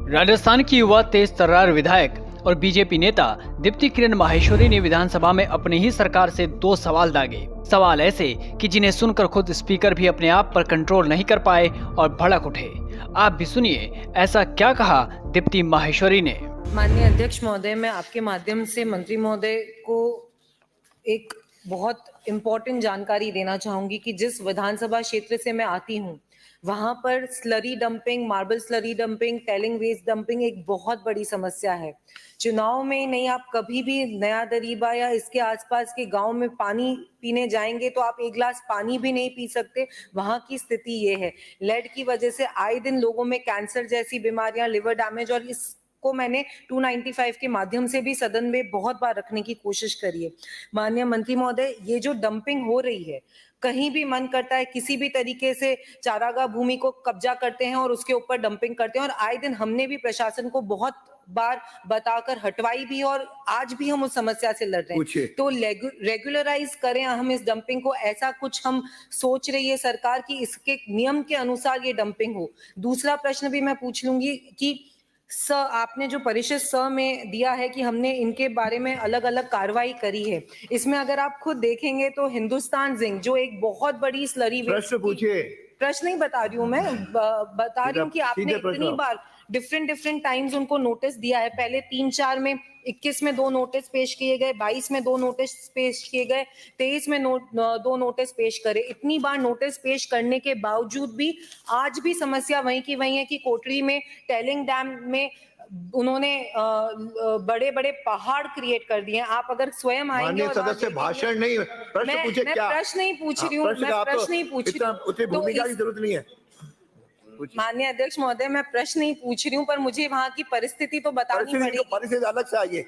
राजस्थान की युवा तेज तर्रार विधायक और बीजेपी नेता दीप्ति किरण माहेश्वरी ने विधानसभा में अपनी ही सरकार से 2 सवाल दागे। सवाल ऐसे कि जिन्हें सुनकर खुद स्पीकर भी अपने आप पर कंट्रोल नहीं कर पाए और भड़क उठे। आप भी सुनिए ऐसा क्या कहा दीप्ति माहेश्वरी ने। माननीय अध्यक्ष महोदय, मैं आपके माध्यम से मंत्री महोदय को एक बहुत इम्पोर्टेंट जानकारी देना चाहूंगी कि जिस विधानसभा क्षेत्र से मैं आती हूँ वहां पर slurry dumping, marble slurry dumping, tailing waste dumping एक बहुत बड़ी समस्या है। चुनाव में नहीं, आप कभी भी नया दरीबा या इसके आसपास के गांव में पानी पीने जाएंगे तो आप एक गिलास पानी भी नहीं पी सकते। वहां की स्थिति ये है। लेड की वजह से आए दिन लोगों में कैंसर जैसी बीमारियां, लिवर डैमेज, और इस को मैंने 295 के माध्यम से भी सदन में बहुत बार रखने की कोशिश करी है। माननीय मंत्री महोदय, ये जो डंपिंग हो रही है, कहीं भी मन करता है किसी भी तरीके से चारागाह भूमि को कब्जा करते हैं और उसके ऊपर डंपिंग करते हैं, और आए दिन हमने भी प्रशासन को बहुत बार बताकर हटवाई भी, और आज भी हम उस समस्या से लड़ रहे हैं। तो रेगुलराइज करें हम इस डंपिंग को, ऐसा कुछ हम सोच रही है सरकार की इसके नियम के अनुसार ये डंपिंग हो। दूसरा प्रश्न भी मैं पूछ लूंगी कि आपने जो परिषद में दिया है कि हमने इनके बारे में अलग अलग कार्रवाई करी है, इसमें अगर आप खुद देखेंगे तो हिंदुस्तान जिंक जो एक बहुत बड़ी स्लरी वेस्ट, प्रश्न नहीं बता रही हूँ मैं, बता रही हूँ कि आपने इतनी बार डिफरेंट टाइम्स उनको नोटिस दिया है। पहले 3-4 में, 21 में 2 नोटिस पेश किए गए, 22 में 2 नोटिस पेश किए गए, 23 में 2 नोटिस पेश करे। इतनी बार नोटिस पेश करने के बावजूद भी आज भी समस्या वहीं की वहीं है कि कोटरी में टेलिंग डैम में उन्होंने बड़े बड़े पहाड़ क्रिएट कर दिए। आप अगर स्वयं आएंगे और सदस्य भाषण नहीं, प्रश्न पूछे क्या? प्रश्न नहीं पूछ रही हूँ, मैं प्रश्न नहीं पूछ रही हूँ, उतनी भूमिका की जरूरत नहीं है। माननीय अध्यक्ष महोदय, मैं प्रश्न नहीं पूछ रही हूँ, पर मुझे वहाँ की परिस्थिति तो बतानी पड़ेगी। परिस्थिति अलग से आइए,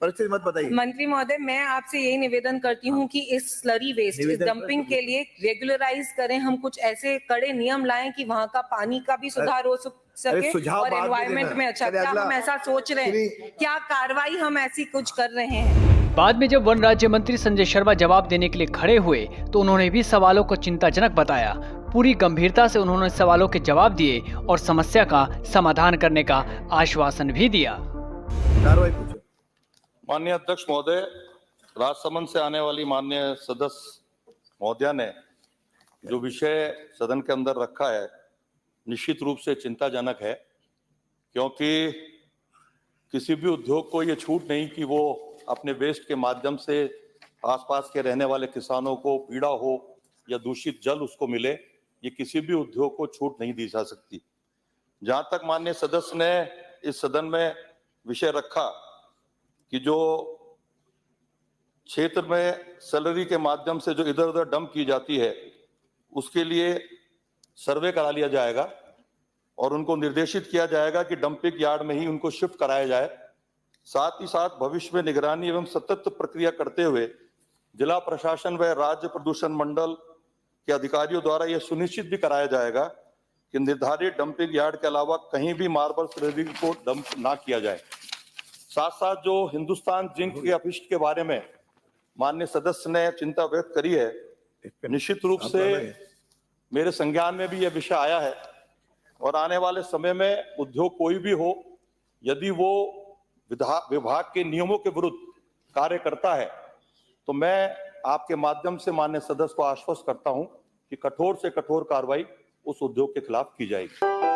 परिस्थिति मत बताइए। मंत्री महोदय, मैं आपसे यही निवेदन करती हूँ कि इस स्लरी वेस्ट, इस डंपिंग के लिए रेगुलराइज करें, हम कुछ ऐसे कड़े नियम लाएं कि वहाँ का पानी का भी सुधार हो सके और एनवायरमेंट में अच्छा। क्या हम ऐसा सोच रहे हैं? क्या कार्रवाई हम ऐसी कुछ कर रहे हैं? बाद में जब वन राज्य मंत्री संजय शर्मा जवाब देने के लिए खड़े हुए तो उन्होंने भी सवालों को चिंताजनक बताया। पूरी गंभीरता से उन्होंने सवालों के जवाब दिए और समस्या का समाधान करने का आश्वासन भी दिया। माननीय अध्यक्ष महोदय, राजसमंद से आने वाली माननीय सदस्य महोदया ने जो विषय सदन के अंदर रखा है निश्चित रूप से चिंताजनक है, क्योंकि किसी भी उद्योग को ये छूट नहीं कि वो अपने वेस्ट के माध्यम से आसपास के रहने वाले किसानों को पीड़ा हो या दूषित जल उसको मिले, ये किसी भी उद्योग को छूट नहीं दी जा सकती। जहां तक माननीय सदस्य ने इस सदन में विषय रखा कि जो क्षेत्र में सैलरी के माध्यम से जो इधर उधर डंप की जाती है उसके लिए सर्वे करा लिया जाएगा और उनको निर्देशित किया जाएगा कि डंपिंग यार्ड में ही उनको शिफ्ट कराया जाए। साथ ही साथ भविष्य में निगरानी एवं सतत प्रक्रिया करते हुए जिला प्रशासन व राज्य प्रदूषण मंडल के अधिकारियों द्वारा यह सुनिश्चित भी कराया जाएगा कि निर्धारित डंपिंग यार्ड के अलावा कहीं भी मार्बल स्लरी को डंप ना किया जाए। साथ साथ जो हिंदुस्तान जिंक के अपशिष्ट के बारे में माननीय सदस्य ने चिंता व्यक्त करी है, निश्चित रूप से मेरे संज्ञान में भी यह विषय आया है और आने वाले समय में उद्योग कोई भी हो, यदि वो विभाग के नियमों के विरुद्ध कार्य करता है तो मैं आपके माध्यम से माननीय सदस्य को आश्वस्त करता हूं कि कठोर से कठोर कार्रवाई उस उद्योग के खिलाफ की जाएगी।